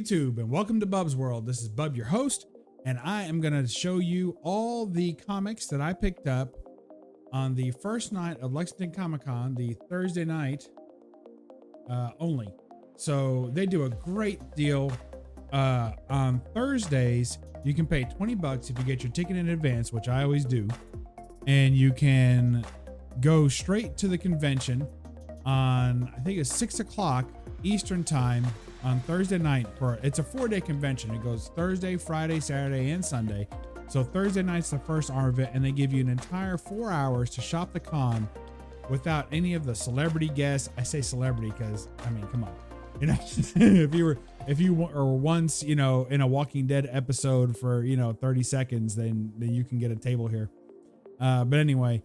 YouTube, and welcome to Bub's World. This is Bub, your host, and I am going to show you all the comics that I picked up on the first night of Lexington Comic-Con, the Thursday night only. So they do a great deal on Thursdays. You can pay $20 if you get your ticket in advance, which I always do, and you can go straight to the convention on, I think it's 6 o'clock Eastern time on Thursday night. It's a 4-day convention. It goes Thursday, Friday, Saturday, and Sunday. So Thursday night's the first arm of it, and they give you an entire 4 hours to shop the con without any of the celebrity guests. I say celebrity because, I mean, come on, you know, if you were once, you know, in a Walking Dead episode for, you know, 30 seconds, then you can get a table here. But anyway,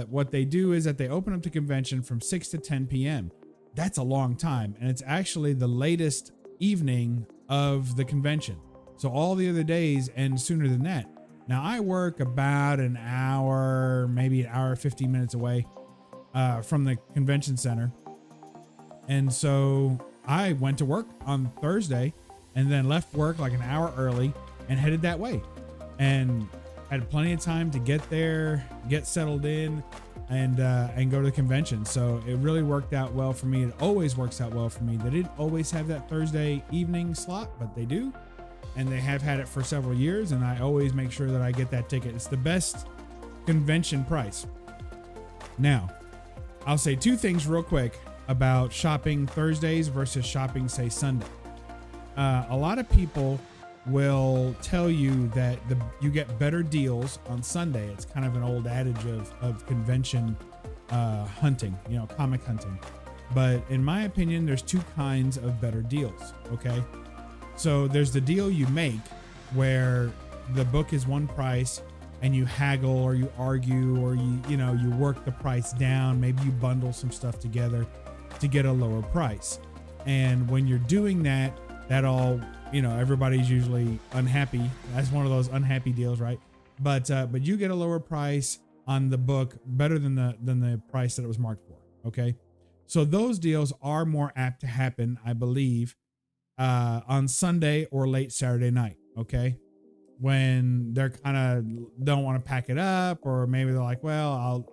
what they do is that they open up the convention from 6 to 10 p.m. That's a long time, and it's actually the latest evening of the convention. So all the other days end sooner than that. Now I work about an hour, maybe an hour, 15 minutes away from the convention center. And so I went to work on Thursday and then left work like an hour early and headed that way, and had plenty of time to get there, get settled in, and go to the convention. So it really worked out well for me. It always works out well for me. They didn't always have that Thursday evening slot, but they do. And they have had it for several years, and I always make sure that I get that ticket. It's the best convention price. Now, I'll say two things real quick about shopping Thursdays versus shopping, say, Sunday. A lot of people will tell you that you get better deals on Sunday. It's kind of an old adage of convention hunting, you know, comic hunting. But in my opinion, there's two kinds of better deals. Okay. So there's the deal you make where the book is one price and you haggle or you argue or you work the price down. Maybe you bundle some stuff together to get a lower price. And when you're doing that, everybody's usually unhappy. That's one of those unhappy deals, right? But you get a lower price on the book, better than the price that it was marked for. Okay. So those deals are more apt to happen, I believe, on Sunday or late Saturday night. Okay. When they're kind of don't want to pack it up, or maybe they're like, well,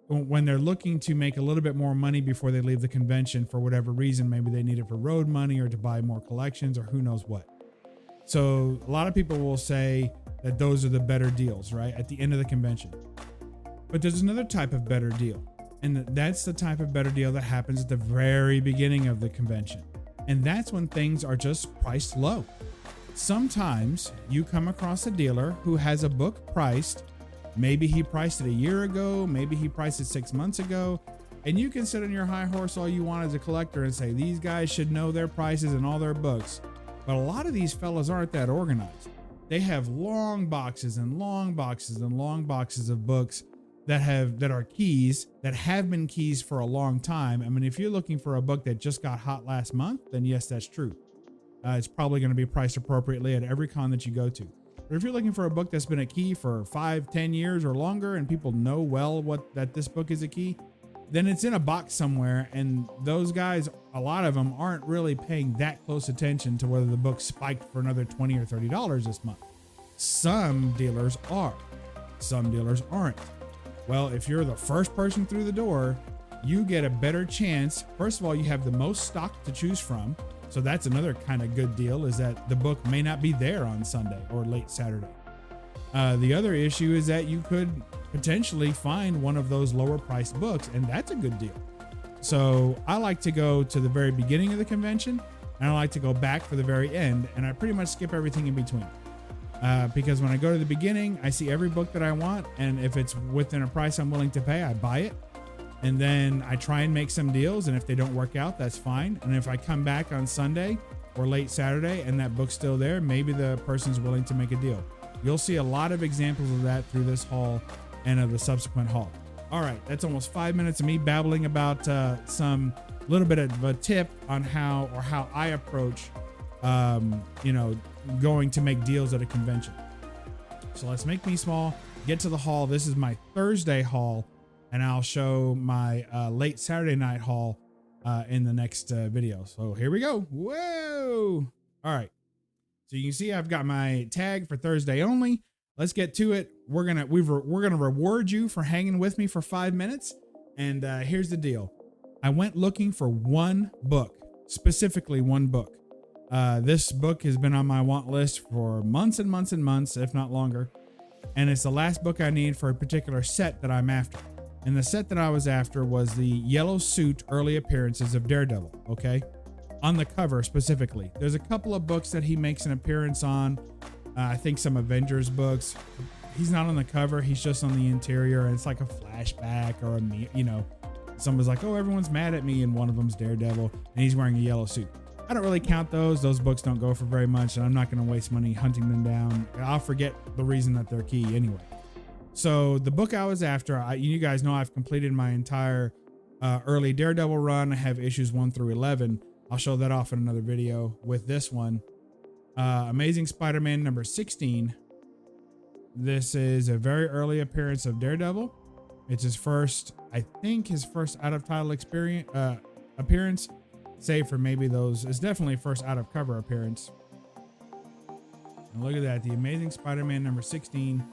when they're looking to make a little bit more money before they leave the convention for whatever reason, maybe they need it for road money or to buy more collections or who knows what. So a lot of people will say that those are the better deals, right, at the end of the convention. But there's another type of better deal, and that's the type of better deal that happens at the very beginning of the convention. And that's when things are just priced low. Sometimes you come across a dealer who has a book priced. Maybe he priced it a year ago. Maybe he priced it 6 months ago. And you can sit on your high horse all you want as a collector and say, these guys should know their prices and all their books. But a lot of these fellas aren't that organized. They have long boxes and long boxes and long boxes of books that are keys, that have been keys for a long time. I mean, if you're looking for a book that just got hot last month, then yes, that's true. It's probably going to be priced appropriately at every con that you go to. But if you're looking for a book that's been a key for 5-10 years or longer, and people know well that this book is a key, then it's in a box somewhere. And those guys, a lot of them aren't really paying that close attention to whether the book spiked for another $20 or $30 this month. Some dealers are, some dealers aren't. Well, if you're the first person through the door, you get a better chance. First of all, you have the most stock to choose from. So that's another kind of good deal, is that the book may not be there on Sunday or late Saturday. The other issue is that you could potentially find one of those lower priced books, and that's a good deal. So I like to go to the very beginning of the convention, and I like to go back for the very end, and I pretty much skip everything in between. Because when I go to the beginning, I see every book that I want, and if it's within a price I'm willing to pay, I buy it. And then I try and make some deals, and if they don't work out, that's fine. And if I come back on Sunday or late Saturday and that book's still there, maybe the person's willing to make a deal. You'll see a lot of examples of that through this haul and of the subsequent haul. All right, that's almost 5 minutes of me babbling about some little bit of a tip on how I approach, going to make deals at a convention. So let's make me small, get to the haul. This is my Thursday haul, and I'll show my late Saturday night haul in the next video. So here we go. Whoa. All right. So you can see I've got my tag for Thursday only. Let's get to it. We're gonna reward you for hanging with me for 5 minutes. And here's the deal. I went looking for one book, specifically one book. This book has been on my want list for months and months and months, if not longer. And it's the last book I need for a particular set that I'm after. And the set that I was after was the Yellow Suit early appearances of Daredevil, okay? On the cover specifically. There's a couple of books that he makes an appearance on. I think some Avengers books. He's not on the cover. He's just on the interior. And it's like a flashback or someone's like, oh, everyone's mad at me. And one of them's Daredevil. And he's wearing a yellow suit. I don't really count those. Those books don't go for very much. And I'm not going to waste money hunting them down. I'll forget the reason that they're key anyway. So the book I was after, you guys know I've completed my entire early Daredevil run. I have issues 1 through 11. I'll show that off in another video with this one. Amazing Spider-Man number 16. This is a very early appearance of Daredevil. It's his first, I think his first out of title appearance, save for maybe those. It's definitely first out of cover appearance. And look at that. The Amazing Spider-Man number 16.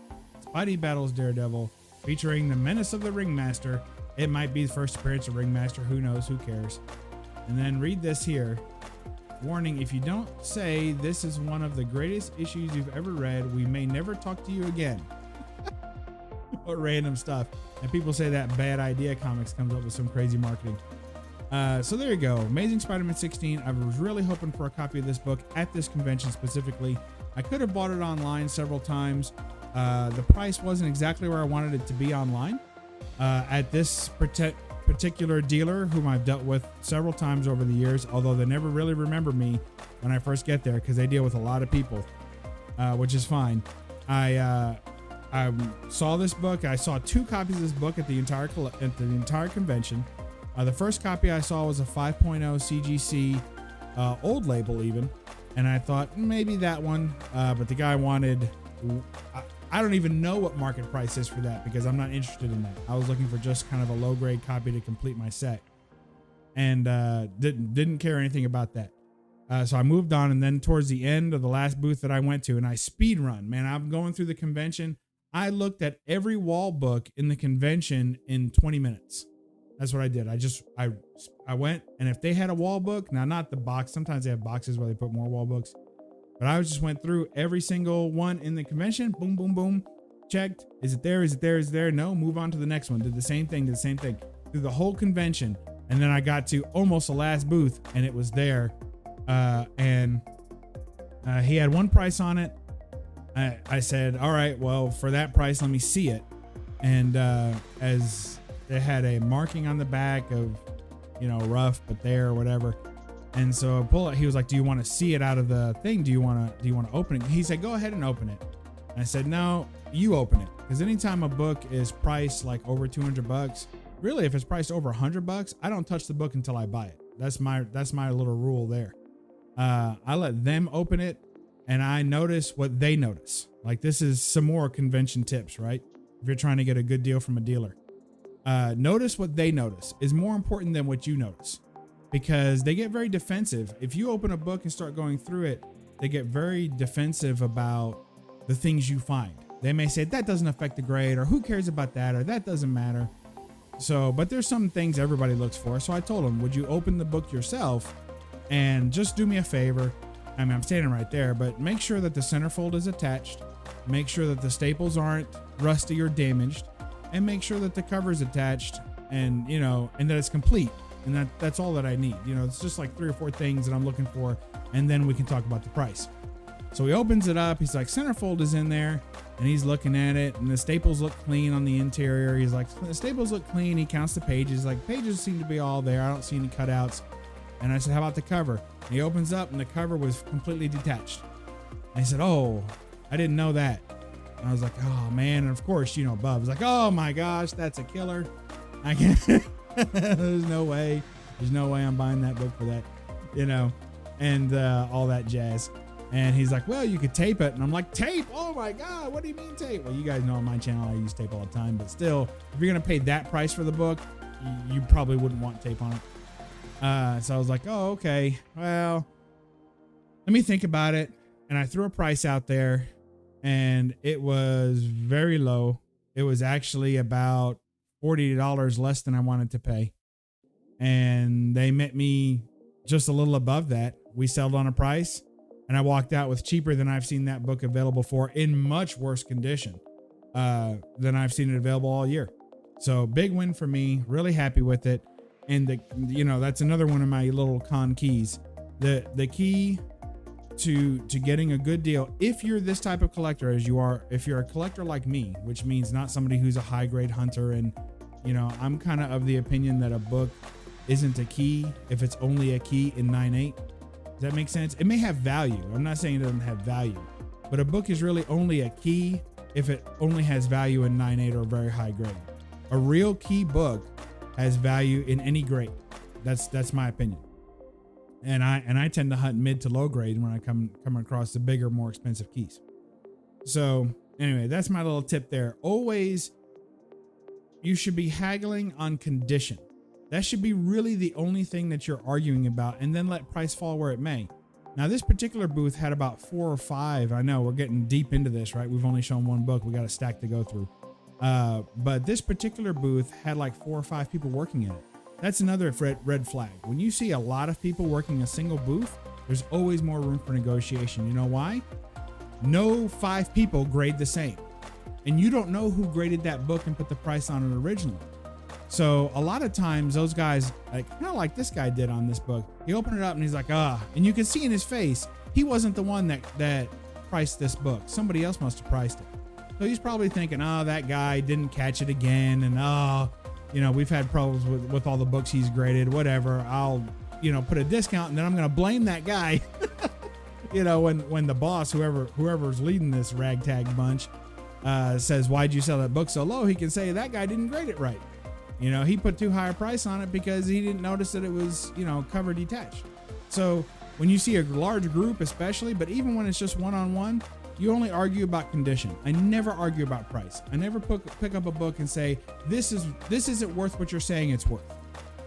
Spidey battles Daredevil, featuring the Menace of the Ringmaster. It might be the first appearance of Ringmaster. Who knows? Who cares? And then read this here. Warning, if you don't say this is one of the greatest issues you've ever read, we may never talk to you again. What random stuff. And people say that Bad Idea Comics comes up with some crazy marketing. So there you go. Amazing Spider-Man 16. I was really hoping for a copy of this book at this convention specifically. I could have bought it online several times. The price wasn't exactly where I wanted it to be online. At this particular dealer, whom I've dealt with several times over the years, although they never really remember me when I first get there because they deal with a lot of people, which is fine. I saw this book. I saw 2 copies of this book at the entire convention. The first copy I saw was a 5.0 CGC old label even, and I thought maybe that one, but the guy wanted, I don't even know what market price is for that because I'm not interested in that. I was looking for just kind of a low grade copy to complete my set, and didn't care anything about that. So I moved on, and then towards the end of the last booth that I went to, and I speed run, man, I'm going through the convention. I looked at every wall book in the convention in 20 minutes. That's what I did. I went, and if they had a wall book, now not the box, sometimes they have boxes where they put more wall books. But I just went through every single one in the convention. Boom, boom, boom. Checked. Is it there? Is it there? Is it there? No. Move on to the next one. Did the same thing. Through the whole convention. And then I got to almost the last booth, and it was there. And he had one price on it. I said, all right, well, for that price, let me see it. And as they had a marking on the back of, rough, but there or whatever. And so I pull it. He was like, do you want to see it out of the thing? Do you want to open it? He said, go ahead and open it. And I said, no, you open it. Because anytime a book is priced like over $200, really, if it's priced over $100, I don't touch the book until I buy it. That's my little rule there. I let them open it, and I notice what they notice. Like, this is some more convention tips, right? If you're trying to get a good deal from a dealer, notice what they notice is more important than what you notice. Because they get very defensive. If you open a book and start going through it, they get very defensive about the things you find. They may say that doesn't affect the grade, or who cares about that, or that doesn't matter. So, but there's some things everybody looks for. So I told them, would you open the book yourself and just do me a favor? I mean, I'm standing right there, but make sure that the centerfold is attached. Make sure that the staples aren't rusty or damaged, and make sure that the cover is attached, and and that it's complete. And that's all that I need. It's just like 3 or 4 things that I'm looking for, and then we can talk about the price. So he opens it up. He's like, centerfold is in there, and he's looking at it, and the staples look clean on the interior. He's like, the staples look clean. He counts the pages. Like, pages seem to be all there. I don't see any cutouts. And I said, how about the cover? And he opens up, and the cover was completely detached. And I said, oh, I didn't know that. And I was like, oh man. And of course, BUB'S like, oh my gosh, that's a killer. I can't. There's no way I'm buying that book for that, and all that jazz. And he's like, well, you could tape it. And I'm like, tape? Oh my God, what do you mean tape? Well, you guys know on my channel I use tape all the time, but still, if you're going to pay that price for the book, you probably wouldn't want tape on it. So I was like, oh, okay, well, let me think about it. And I threw a price out there, and it was very low. It was actually about $40 less than I wanted to pay. And they met me just a little above that. We settled on a price, and I walked out with cheaper than I've seen that book available for, in much worse condition than I've seen it available all year. So big win for me, really happy with it. And that's another one of my little con keys. The key to getting a good deal, if you're this type of collector as you are, if you're a collector like me, which means not somebody who's a high grade hunter, and I'm kind of the opinion that a book isn't a key if it's only a key in 9.8. Does that make sense? It may have value. I'm not saying it doesn't have value, but a book is really only a key if it only has value in 9.8 or very high grade. A real key book has value in any grade. That's my opinion. And I tend to hunt mid to low grade when I come across the bigger, more expensive keys. So anyway, that's my little tip there. Always, you should be haggling on condition. That should be really the only thing that you're arguing about, and then let price fall where it may. Now, this particular booth had about 4 or 5. I know we're getting deep into this, right? We've only shown one book. We got a stack to go through. But this particular booth had like 4 or 5 people working in it. That's another red flag. When you see a lot of people working a single booth, there's always more room for negotiation. You know why? No 5 people grade the same. And you don't know who graded that book and put the price on it originally. So a lot of times those guys, kind of like this guy did on this book, he opened it up and he's like, and you can see in his face, he wasn't the one that priced this book. Somebody else must have priced it. So he's probably thinking, that guy didn't catch it again. And, we've had problems with all the books he's graded, whatever. I'll, put a discount, and then I'm going to blame that guy. When the boss, whoever's leading this ragtag bunch, says, why'd you sell that book so low? He can say that guy didn't grade it right. He put too high a price on it because he didn't notice that it was, cover detached. So when you see a large group, especially, but even when it's just one-on-one, you only argue about condition. I never argue about price. I never pick up a book and say, this isn't worth what you're saying it's worth.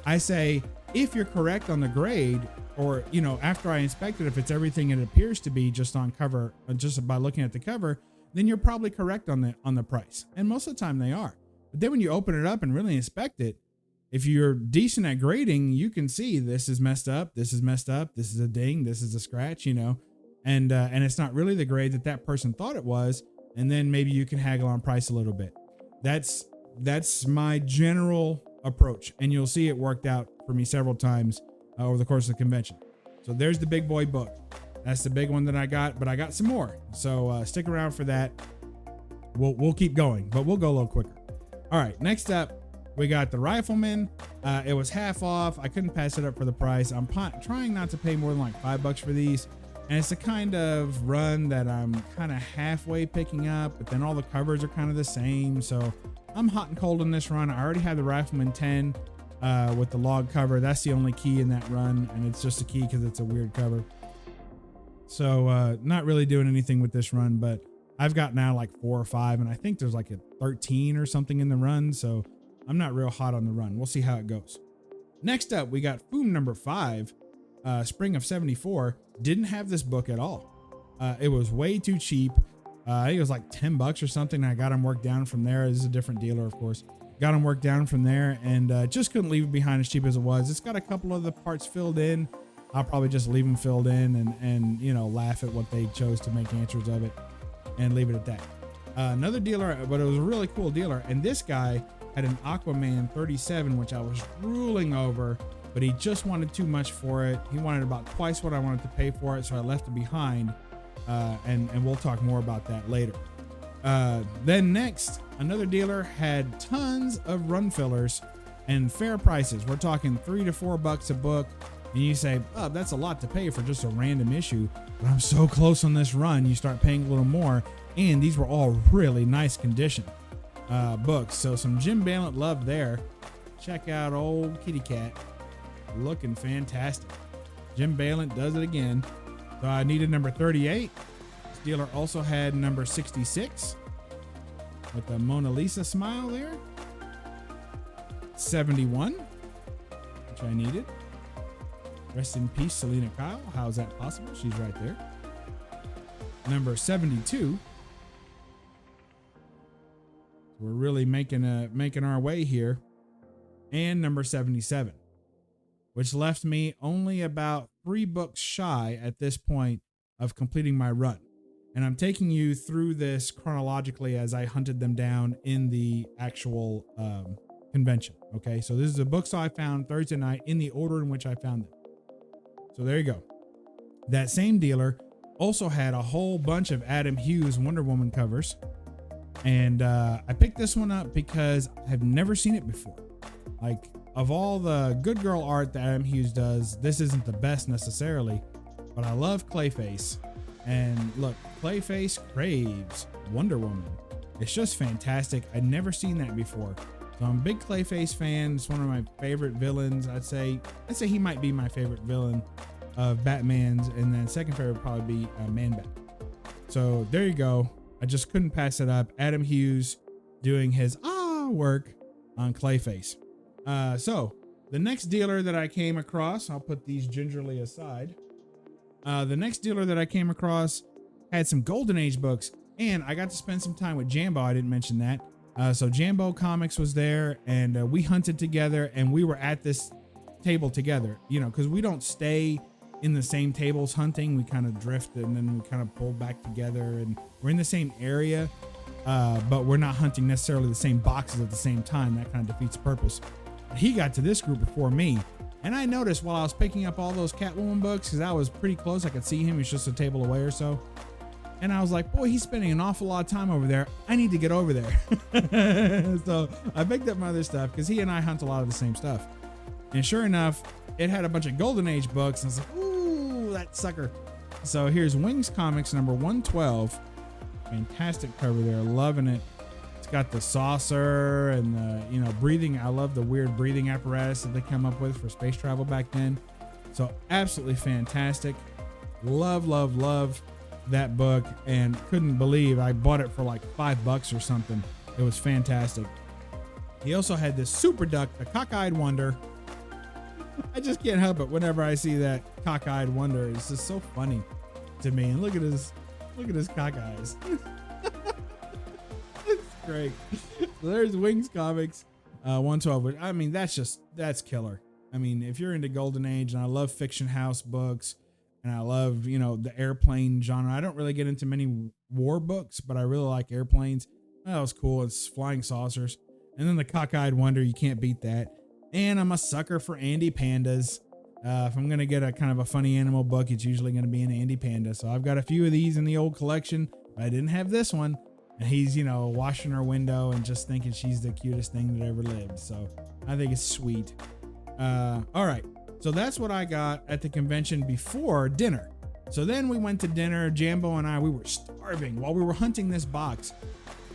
I say, if you're correct on the grade, or, after I inspect it, if it's everything it appears to be just on cover, just by looking at the cover, then you're probably correct on the price. And most of the time they are. But then when you open it up and really inspect it, if you're decent at grading, you can see this is messed up. This is messed up. This is a ding. This is a scratch, and it's not really the grade that person thought it was. And then maybe you can haggle on price a little bit. That's my general approach. And you'll see it worked out for me several times over the course of the convention. So there's the big boy book. That's the big one that I got, but I got some more. So stick around for that. We'll keep going, but we'll go a little quicker. All right, next up, we got the Rifleman. It was half off. I couldn't pass it up for the price. I'm trying not to pay more than like $5 for these. And it's a kind of run that I'm kind of halfway picking up, but then all the covers are kind of the same. So I'm hot and cold in this run. I already have the Rifleman 10 with the log cover. That's the only key in that run. And it's just a key because it's a weird cover. So not really doing anything with this run, but I've got now like 4 or 5, and I think there's like a 13 or something in the run. So I'm not real hot on the run. We'll see how it goes. Next up, we got Foom number 5, Spring of 74. Didn't have this book at all. It was way too cheap. I think it was like $10 or something. I got him worked down from there. This is a different dealer, of course. Got him worked down from there, and just couldn't leave it behind as cheap as it was. It's got a couple of the parts filled in. I'll probably just leave them filled in and laugh at what they chose to make answers of it and leave it at that. Another dealer, but it was a really cool dealer. And this guy had an Aquaman 37, which I was drooling over, but he just wanted too much for it. He wanted about twice what I wanted to pay for it. So I left it behind. And we'll talk more about that later. Then next, another dealer had tons of run fillers and fair prices. We're talking $3 to $4 a book. And you say, oh, that's a lot to pay for just a random issue. But I'm so close on this run, you start paying a little more. And these were all really nice condition books. So some Jim Balent love there. Check out old Kitty Cat. Looking fantastic. Jim Balent does it again. So I needed number 38. This dealer also had number 66 with the Mona Lisa smile there. 71, which I needed. Rest in peace, Selena Kyle. How is that possible? She's right there. Number 72. We're really making our way here. And number 77, which left me only about 3 books shy at this point of completing my run. And I'm taking you through this chronologically as I hunted them down in the actual convention. Okay, so this is the books I found Thursday night in the order in which I found them. So there you go. That same dealer also had a whole bunch of Adam Hughes Wonder Woman covers. And I picked this one up because I have never seen it before. Like, of all the good girl art that Adam Hughes does, this isn't the best necessarily, but I love Clayface. And look, Clayface craves Wonder Woman. It's just fantastic. I'd never seen that before. So I'm a big Clayface fan. It's one of my favorite villains. I'd say he might be my favorite villain of Batman's, and then second favorite would probably be Man-Bat. So there you go. I just couldn't pass it up. Adam Hughes doing his work on Clayface. So the next dealer that I came across, I'll put these gingerly aside. The next dealer that I came across had some Golden Age books, and I got to spend some time with Jambo. I didn't mention that. So Jambo Comics was there, and we hunted together, and we were at this table together, you know, because we don't stay in the same tables hunting. We kind of drift, and then we kind of pull back together, and we're in the same area, but we're not hunting necessarily the same boxes at the same time. That kind of defeats the purpose. He got to this group before me, and I noticed while I was picking up all those Catwoman books, because I was pretty close, I could see him. He's just a table away or so. And I was like, boy, he's spending an awful lot of time over there. I need to get over there. So I picked up my other stuff because he and I hunt a lot of the same stuff. And sure enough, it had a bunch of Golden Age books. And I was like, ooh, that sucker. So here's Wings Comics number 112. Fantastic cover there. Loving it. It's got the saucer and the, you know, breathing. I love the weird breathing apparatus that they come up with for space travel back then. So absolutely fantastic. Love, love, love that book, and couldn't believe I bought it for like $5 or something. It was fantastic. He also had this Super Duck, the Cockeyed Wonder. I just can't help it whenever I see that Cockeyed Wonder. It's just so funny to me. And look at his cock eyes. It's great. So there's Wings Comics 112, but I mean, that's killer. I mean, if you're into Golden Age, and I love Fiction House books, and I love, you know, the airplane genre. I don't really get into many war books, but I really like airplanes. That was cool. It's flying saucers. And then the Cockeyed Wonder, you can't beat that. And I'm a sucker for Andy Pandas. If I'm going to get a kind of a funny animal book, it's usually going to be an Andy Panda. So I've got a few of these in the old collection, but I didn't have this one. And he's, you know, washing her window and just thinking she's the cutest thing that ever lived. So I think it's sweet. All right. So that's what I got at the convention before dinner. So then we went to dinner. Jambo and I, we were starving while we were hunting this box.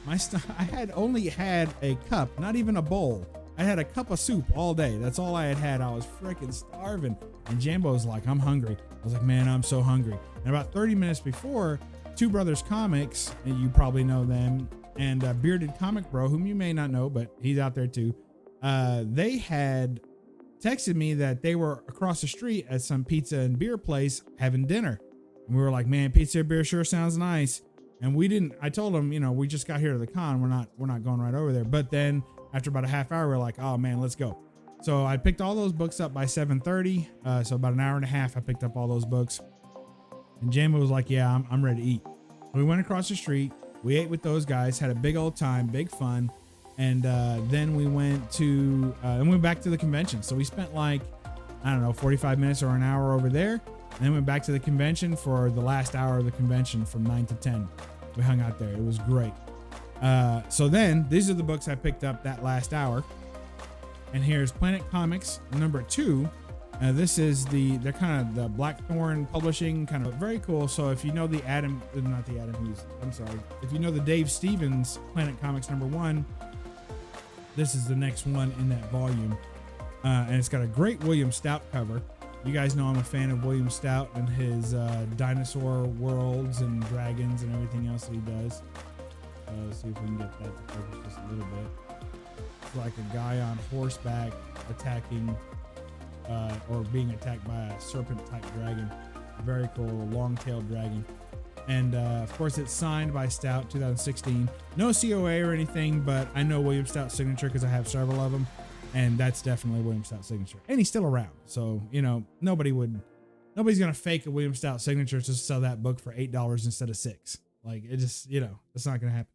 I had only had a cup, not even a bowl. I had a cup of soup all day. That's all I had. I was freaking starving. And Jambo was like, I'm hungry. I was like, man, I'm so hungry. And about 30 minutes before, Two Brothers Comics, and you probably know them, and Bearded Comic Bro, whom you may not know, but he's out there too. They had texted me that they were across the street at some pizza and beer place having dinner. And we were like, man, pizza and beer sure sounds nice. And I told them, you know, we just got here to the con. We're not going right over there. But then after about a half hour, we're like, oh man, let's go. So I picked all those books up by 7:30. So about an hour and a half, I picked up all those books. And Jamie was like, yeah, I'm ready to eat. We went across the street. We ate with those guys, had a big old time, big fun. And then we went back to the convention. So we spent like, I don't know, 45 minutes or an hour over there. And then went back to the convention for the last hour of the convention from 9 to 10. We hung out there. It was great. So then these are the books I picked up that last hour. And here's Planet Comics number 2. This is they're kind of the Blackthorn Publishing, kind of very cool. So if you know if you know the Dave Stevens Planet Comics number 1, this is the next one in that volume. And it's got a great William Stout cover. You guys know I'm a fan of William Stout and his dinosaur worlds and dragons and everything else that he does. Let's see if we can get that to focus just a little bit. It's like a guy on horseback attacking or being attacked by a serpent-type dragon. Very cool, long-tailed dragon. And of course, it's signed by Stout, 2016. No COA or anything, but I know William Stout's signature because I have several of them, and that's definitely William Stout's signature. And he's still around, so you know nobody's gonna fake a William Stout signature to sell that book for $8 instead of $6. Like it just, you know, it's not gonna happen.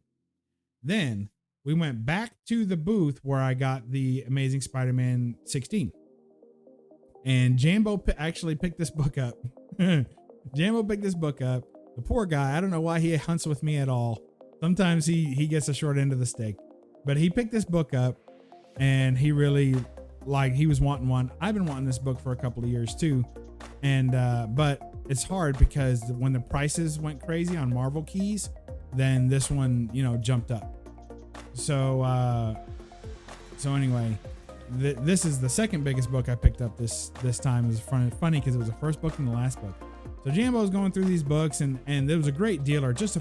Then we went back to the booth where I got the Amazing Spider-Man 16, and Jambo actually picked this book up. Jambo picked this book up. The poor guy, I don't know why he hunts with me at all. Sometimes he gets a short end of the stick, but he picked this book up and he really he was wanting one. I've been wanting this book for a couple of years too. And, but it's hard because when the prices went crazy on Marvel keys, then this one, you know, jumped up. So anyway, this is the second biggest book I picked up this time. It was funny because it was the first book and the last book. So Jambo's going through these books, and it was a great dealer, just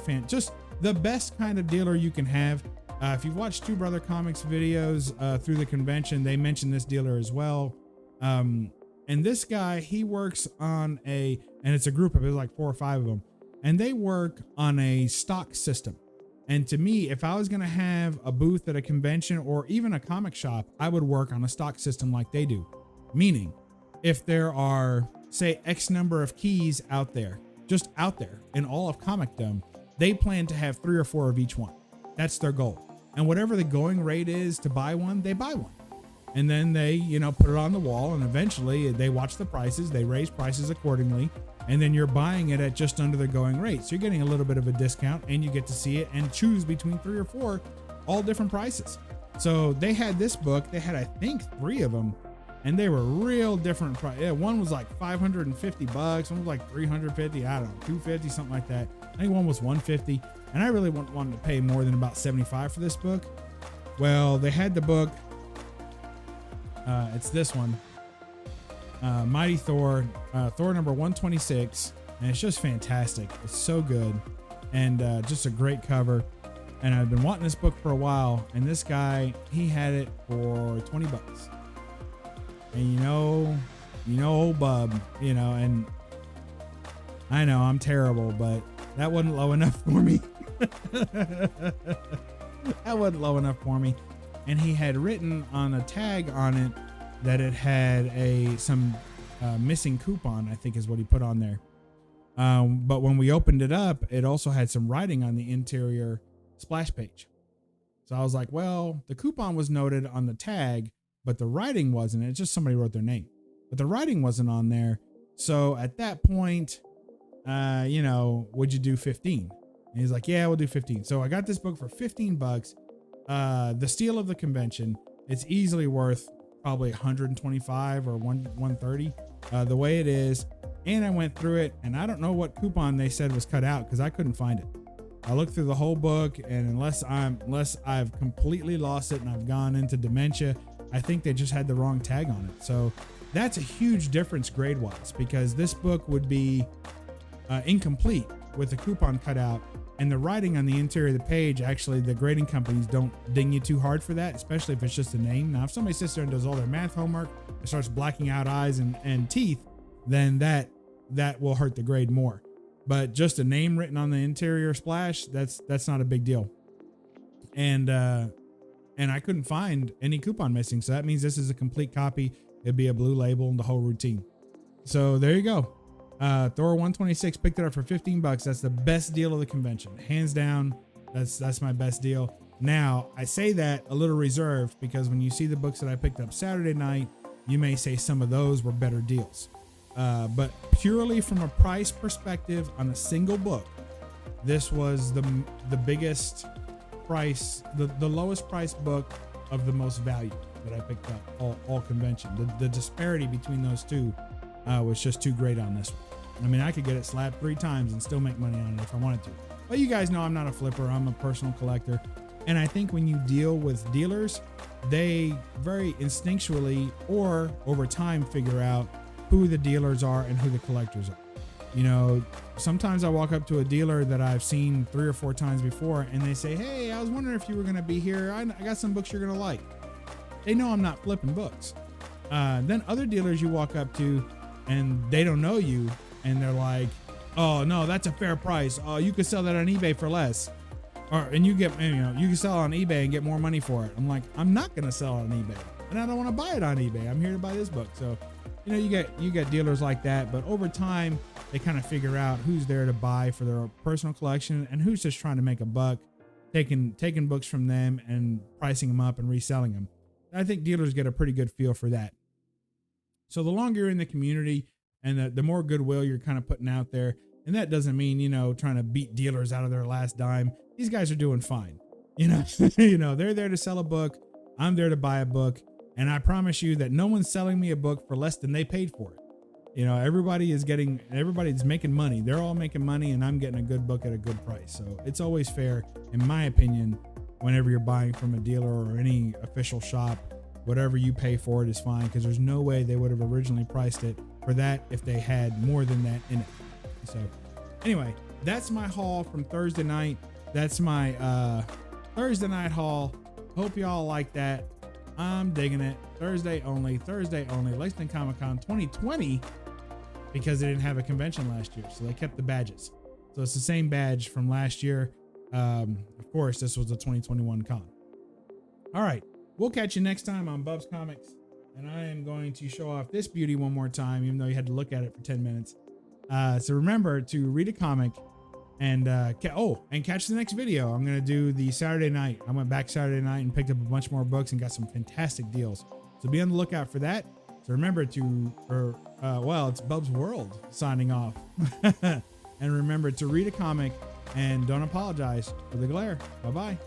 the best kind of dealer you can have. If you've watched Two Brother Comics videos through the convention, they mentioned this dealer as well. And this guy, he works on and it's a group of, there's like 4 or 5 of them, and they work on a stock system. And to me, if I was going to have a booth at a convention or even a comic shop, I would work on a stock system like they do. Meaning, if there are, say, X number of keys out there, just out there in all of comicdom, they plan to have 3 or 4 of each one. That's their goal. And whatever the going rate is to buy one, they buy one. And then they, you know, put it on the wall, and eventually they watch the prices, they raise prices accordingly, and then you're buying it at just under the going rate. So you're getting a little bit of a discount, and you get to see it and choose between 3 or 4, all different prices. So they had this book, they had, I think, 3 of them, and they were real different price. Yeah, one was like $550, one was like $350, I don't know, $250, something like that. I think one was $150, and I really wanted to pay more than about $75 for this book. Well, they had the book. It's this one, Mighty Thor, Thor number 126, and it's just fantastic. It's so good, and just a great cover. And I've been wanting this book for a while, and this guy, he had it for $20. And you know, old Bub, you know, and I know I'm terrible, but that wasn't low enough for me. That wasn't low enough for me. And he had written on a tag on it that it had some missing coupon, I think is what he put on there. But when we opened it up, it also had some writing on the interior splash page. So I was like, well, the coupon was noted on the tag, but the writing wasn't. It's just somebody wrote their name, but the writing wasn't on there. So at that point, you know, would you do 15? And he's like, yeah, we'll do 15. So I got this book for $15. The steal of the convention. It's easily worth probably 125 or 130, the way it is. And I went through it, and I don't know what coupon they said was cut out because I couldn't find it. I looked through the whole book, and unless I've completely lost it and I've gone into dementia, I think they just had the wrong tag on it. So that's a huge difference grade-wise, because this book would be incomplete with the coupon cut out. And the writing on the interior of the page, actually, the grading companies don't ding you too hard for that, especially if it's just a name. Now, if somebody sits there and does all their math homework and starts blacking out eyes and teeth, then that will hurt the grade more. But just a name written on the interior splash, that's not a big deal. And I couldn't find any coupon missing, so that means this is a complete copy. It'd be a blue label and the whole routine. So there you go. Thor 126, picked it up for $15. That's the best deal of the convention, hands down. That's my best deal. Now, I say that a little reserved because when you see the books that I picked up Saturday night, you may say some of those were better deals. But purely from a price perspective on a single book, this was the biggest price, the lowest price book of the most value that I picked up all convention. The disparity between those two was just too great on this one. I mean, I could get it slapped 3 times and still make money on it if I wanted to. But you guys know I'm not a flipper. I'm a personal collector. And I think when you deal with dealers, they very instinctually or over time figure out who the dealers are and who the collectors are. You know, sometimes I walk up to a dealer that I've seen 3 or 4 times before and they say, hey, I was wondering if you were going to be here. I got some books you're going to like. They know I'm not flipping books. Then other dealers you walk up to and they don't know you, and they're like, oh no, that's a fair price. Oh, you could sell that on eBay for less. And you can sell it on eBay and get more money for it. I'm like, I'm not going to sell it on eBay, and I don't want to buy it on eBay. I'm here to buy this book. So, you get dealers like that, but over time they kind of figure out who's there to buy for their personal collection and who's just trying to make a buck, taking books from them and pricing them up and reselling them. And I think dealers get a pretty good feel for that. So the longer you're in the community and the more goodwill you're kind of putting out there, and that doesn't mean, trying to beat dealers out of their last dime. These guys are doing fine. They're there to sell a book. I'm there to buy a book. And I promise you that no one's selling me a book for less than they paid for it. Everybody's making money. They're all making money, and I'm getting a good book at a good price. So it's always fair, in my opinion, whenever you're buying from a dealer or any official shop. Whatever you pay for it is fine, because there's no way they would have originally priced it for that if they had more than that in it. So anyway, that's my haul from Thursday night. That's my Thursday night haul. Hope y'all like that. I'm digging it. Thursday only, Lexington Comic-Con 2020, because they didn't have a convention last year, so they kept the badges. So it's the same badge from last year. Of course, this was the 2021 con. All right. We'll catch you next time on Bub's Comics, and I am going to show off this beauty one more time, even though you had to look at it for 10 minutes. So remember to read a comic and catch the next video. I'm going to do the Saturday night. I went back Saturday night and picked up a bunch more books and got some fantastic deals. So be on the lookout for that. So remember it's Bub's World signing off. And remember to read a comic and don't apologize for the glare. Bye-bye.